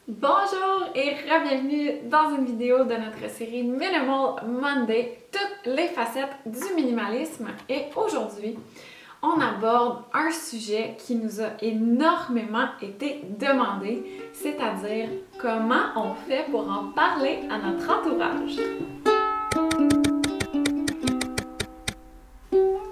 Bonjour et bienvenue dans une vidéo de notre série Minimal Monday, toutes les facettes du minimalisme. Et aujourd'hui, on aborde un sujet qui nous a énormément été demandé, c'est-à-dire comment on fait pour en parler à notre entourage.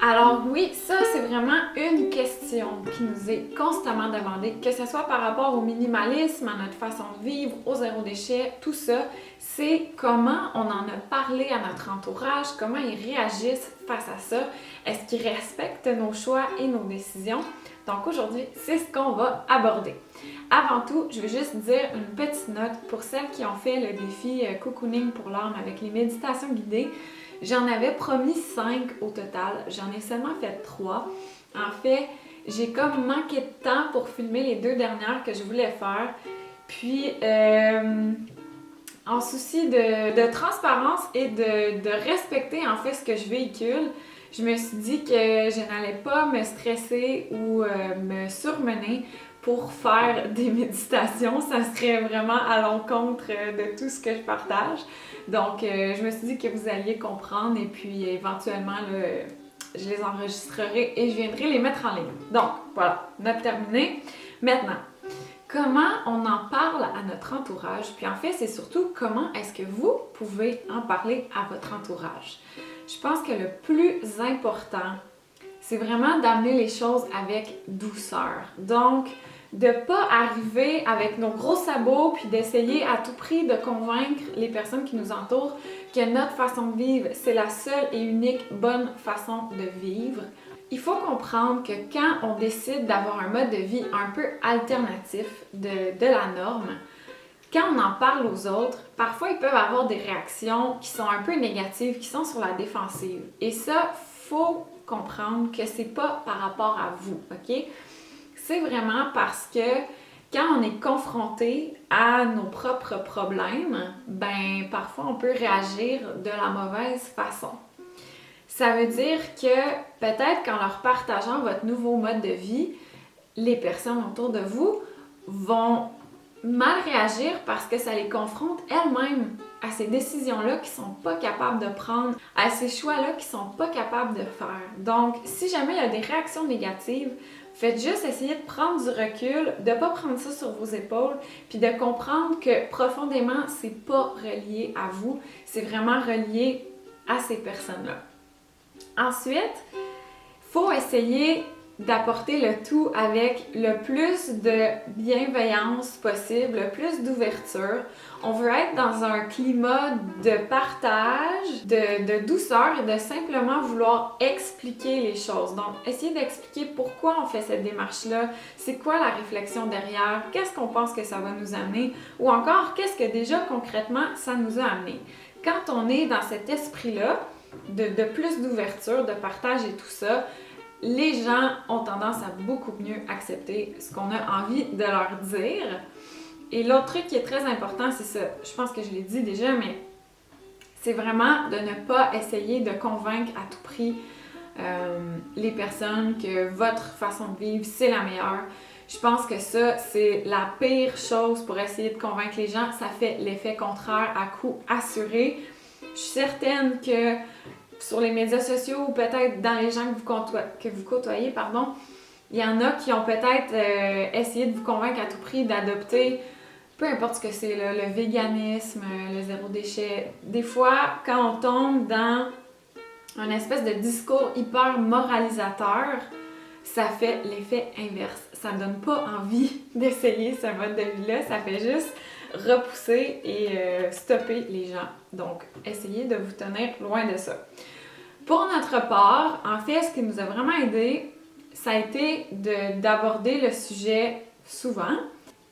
Alors oui, ça c'est vraiment une question qui nous est constamment demandée, que ce soit par rapport au minimalisme, à notre façon de vivre, au zéro déchet, tout ça, c'est comment on en a parlé à notre entourage, comment ils réagissent face à ça, est-ce qu'ils respectent nos choix et nos décisions. Donc aujourd'hui, c'est ce qu'on va aborder. Avant tout, je veux juste dire une petite note pour celles qui ont fait le défi Cocooning pour l'âme avec les méditations guidées. J'en avais promis 5 au total, j'en ai seulement fait 3. En fait, j'ai comme manqué de temps pour filmer les 2 dernières que je voulais faire. Puis, en souci de transparence et de respecter en fait ce que je véhicule, je me suis dit que je n'allais pas me stresser ou me surmener pour faire des méditations. Ça serait vraiment à l'encontre de tout ce que je partage. Donc, je me suis dit que vous alliez comprendre et puis éventuellement, là, je les enregistrerai et je viendrai les mettre en ligne. Donc, voilà, note terminée. Maintenant, comment on en parle à notre entourage? Puis en fait, c'est surtout comment est-ce que vous pouvez en parler à votre entourage? Je pense que le plus important, c'est vraiment d'amener les choses avec douceur. Donc, de pas arriver avec nos gros sabots puis d'essayer à tout prix de convaincre les personnes qui nous entourent que notre façon de vivre, c'est la seule et unique bonne façon de vivre. Il faut comprendre que quand on décide d'avoir un mode de vie un peu alternatif de la norme, quand on en parle aux autres, parfois ils peuvent avoir des réactions qui sont un peu négatives, qui sont sur la défensive. Et ça, faut comprendre que c'est pas par rapport à vous, ok? C'est vraiment parce que quand on est confronté à nos propres problèmes, ben parfois on peut réagir de la mauvaise façon. Ça veut dire que peut-être qu'en leur partageant votre nouveau mode de vie, les personnes autour de vous vont mal réagir parce que ça les confronte elles-mêmes à ces décisions-là qu'ils ne sont pas capables de prendre, à ces choix-là qu'ils ne sont pas capables de faire. Donc, si jamais il y a des réactions négatives, faites juste essayer de prendre du recul, de ne pas prendre ça sur vos épaules, puis de comprendre que profondément, c'est pas relié à vous, c'est vraiment relié à ces personnes-là. Ensuite, il faut essayer d'apporter le tout avec le plus de bienveillance possible, le plus d'ouverture. On veut être dans un climat de partage, de douceur et de simplement vouloir expliquer les choses. Donc, essayer d'expliquer pourquoi on fait cette démarche-là, c'est quoi la réflexion derrière, qu'est-ce qu'on pense que ça va nous amener, ou encore qu'est-ce que déjà concrètement ça nous a amené. Quand on est dans cet esprit-là, de plus d'ouverture, de partage et tout ça, les gens ont tendance à beaucoup mieux accepter ce qu'on a envie de leur dire. Et l'autre truc qui est très important, c'est ça. Je pense que je l'ai dit déjà, mais c'est vraiment de ne pas essayer de convaincre à tout prix les personnes que votre façon de vivre, c'est la meilleure. Je pense que ça, c'est la pire chose pour essayer de convaincre les gens. Ça fait l'effet contraire à coup assuré. Je suis certaine que sur les médias sociaux ou peut-être dans les gens que vous côtoyez, il y en a qui ont peut-être essayé de vous convaincre à tout prix d'adopter, peu importe ce que c'est, là, le véganisme, le zéro déchet. Des fois, quand on tombe dans un espèce de discours hyper moralisateur, ça fait l'effet inverse. Ça ne donne pas envie d'essayer ce mode de vie-là, ça fait juste repousser et stopper les gens. Donc, essayez de vous tenir loin de ça. Pour notre part, en fait, ce qui nous a vraiment aidé, ça a été d'aborder le sujet souvent.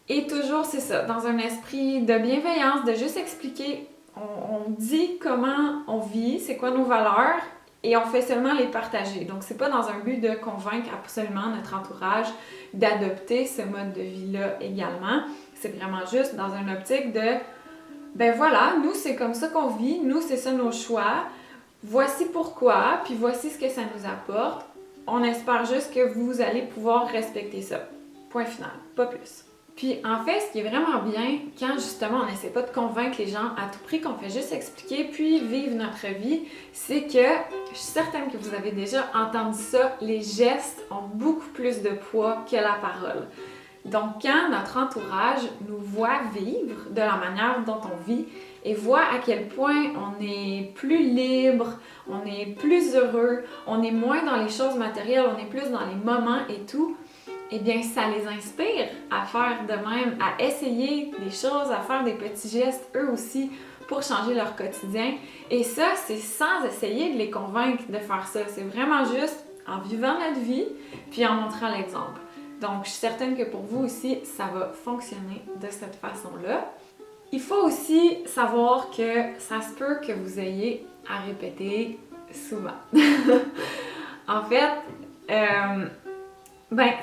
Et toujours, c'est ça, dans un esprit de bienveillance, de juste expliquer, on dit comment on vit, c'est quoi nos valeurs, et on fait seulement les partager. Donc, c'est pas dans un but de convaincre absolument notre entourage d'adopter ce mode de vie-là également. C'est vraiment juste dans une optique de, ben voilà, nous, c'est comme ça qu'on vit, nous, c'est ça nos choix. Voici pourquoi, puis voici ce que ça nous apporte. On espère juste que vous allez pouvoir respecter ça. Point final, pas plus. Puis en fait, ce qui est vraiment bien, quand justement on n'essaie pas de convaincre les gens à tout prix, qu'on fait juste expliquer puis vivre notre vie, c'est que je suis certaine que vous avez déjà entendu ça, les gestes ont beaucoup plus de poids que la parole. Donc quand notre entourage nous voit vivre de la manière dont on vit et voit à quel point on est plus libre, on est plus heureux, on est moins dans les choses matérielles, on est plus dans les moments et tout, eh bien, ça les inspire à faire de même, à essayer des choses, à faire des petits gestes eux aussi pour changer leur quotidien. Et ça, c'est sans essayer de les convaincre de faire ça. C'est vraiment juste en vivant notre vie puis en montrant l'exemple. Donc, je suis certaine que pour vous aussi, ça va fonctionner de cette façon-là. Il faut aussi savoir que ça se peut que vous ayez à répéter souvent. En fait,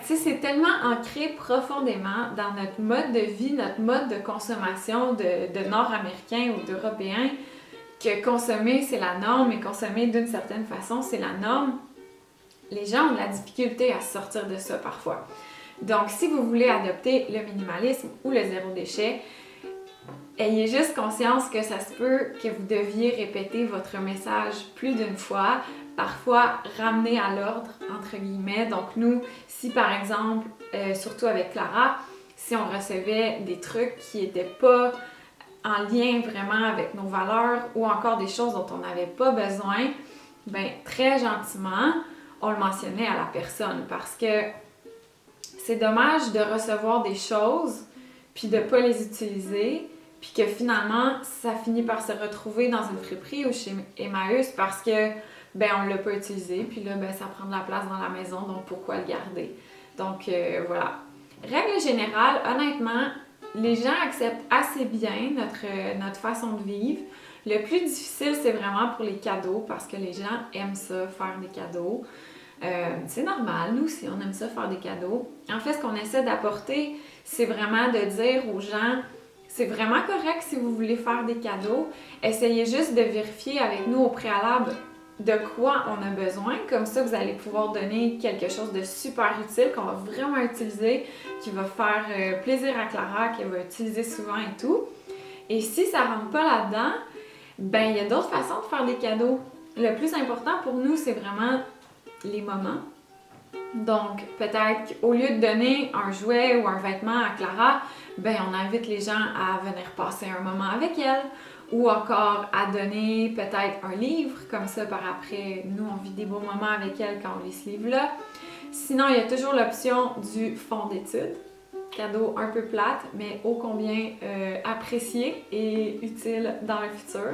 c'est tellement ancré profondément dans notre mode de vie, notre mode de consommation de Nord-Américains ou d'Européens que consommer, c'est la norme et consommer d'une certaine façon, c'est la norme. Les gens ont de la difficulté à sortir de ça parfois. Donc, si vous voulez adopter le minimalisme ou le zéro déchet, ayez juste conscience que ça se peut que vous deviez répéter votre message plus d'une fois, parfois ramener à l'ordre, entre guillemets. Donc nous, si par exemple, surtout avec Clara, si on recevait des trucs qui n'étaient pas en lien vraiment avec nos valeurs ou encore des choses dont on n'avait pas besoin, ben très gentiment, on le mentionnait à la personne parce que c'est dommage de recevoir des choses puis de ne pas les utiliser puis que finalement, ça finit par se retrouver dans une friperie ou chez Emmaüs parce que on ne l'a pas utilisé, puis là, ça prend de la place dans la maison, donc pourquoi le garder? Donc, voilà. Règle générale, honnêtement, les gens acceptent assez bien notre façon de vivre. Le plus difficile, c'est vraiment pour les cadeaux, parce que les gens aiment ça, faire des cadeaux. C'est normal, nous aussi, on aime ça, faire des cadeaux. En fait, ce qu'on essaie d'apporter, c'est vraiment de dire aux gens, c'est vraiment correct si vous voulez faire des cadeaux. Essayez juste de vérifier avec nous au préalable de quoi on a besoin. Comme ça, vous allez pouvoir donner quelque chose de super utile qu'on va vraiment utiliser, qui va faire plaisir à Clara, qu'elle va utiliser souvent et tout. Et si ça ne rentre pas là-dedans, il y a d'autres façons de faire des cadeaux. Le plus important pour nous, c'est vraiment les moments. Donc, peut-être qu'au lieu de donner un jouet ou un vêtement à Clara, on invite les gens à venir passer un moment avec elle. Ou encore à donner peut-être un livre, comme ça par après, nous on vit des beaux moments avec elle quand on lit ce livre-là. Sinon, il y a toujours l'option du fonds d'études, cadeau un peu plate, mais ô combien apprécié et utile dans le futur.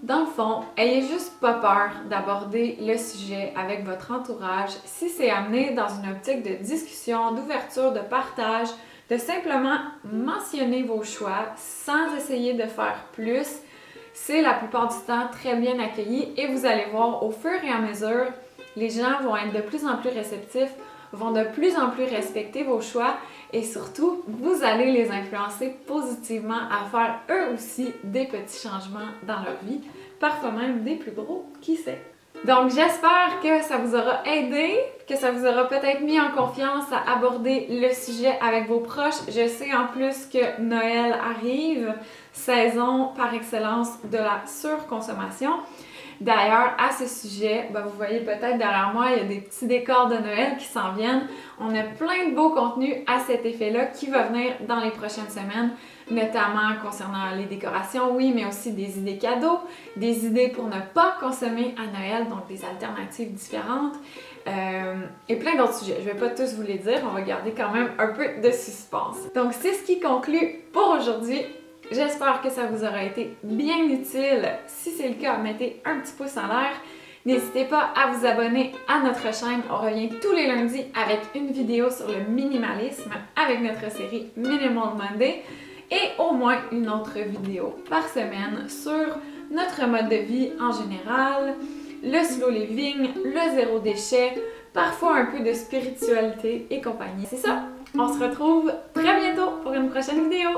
Dans le fond, ayez juste pas peur d'aborder le sujet avec votre entourage si c'est amené dans une optique de discussion, d'ouverture, de partage, de simplement mentionner vos choix sans essayer de faire plus. C'est la plupart du temps très bien accueilli et vous allez voir au fur et à mesure, les gens vont être de plus en plus réceptifs, vont de plus en plus respecter vos choix et surtout, vous allez les influencer positivement à faire eux aussi des petits changements dans leur vie, parfois même des plus gros, qui sait. Donc j'espère que ça vous aura aidé, que ça vous aura peut-être mis en confiance à aborder le sujet avec vos proches. Je sais en plus que Noël arrive, saison par excellence de la surconsommation. D'ailleurs, à ce sujet, vous voyez peut-être derrière moi, il y a des petits décors de Noël qui s'en viennent. On a plein de beaux contenus à cet effet-là qui va venir dans les prochaines semaines, notamment concernant les décorations, oui, mais aussi des idées cadeaux, des idées pour ne pas consommer à Noël, donc des alternatives différentes, et plein d'autres sujets. Je ne vais pas tous vous les dire, on va garder quand même un peu de suspense. Donc, c'est ce qui conclut pour aujourd'hui. J'espère que ça vous aura été bien utile. Si c'est le cas, mettez un petit pouce en l'air. N'hésitez pas à vous abonner à notre chaîne. On revient tous les lundis avec une vidéo sur le minimalisme avec notre série Minimal Monday et au moins une autre vidéo par semaine sur notre mode de vie en général, le slow living, le zéro déchet, parfois un peu de spiritualité et compagnie. C'est ça, on se retrouve très bientôt pour une prochaine vidéo.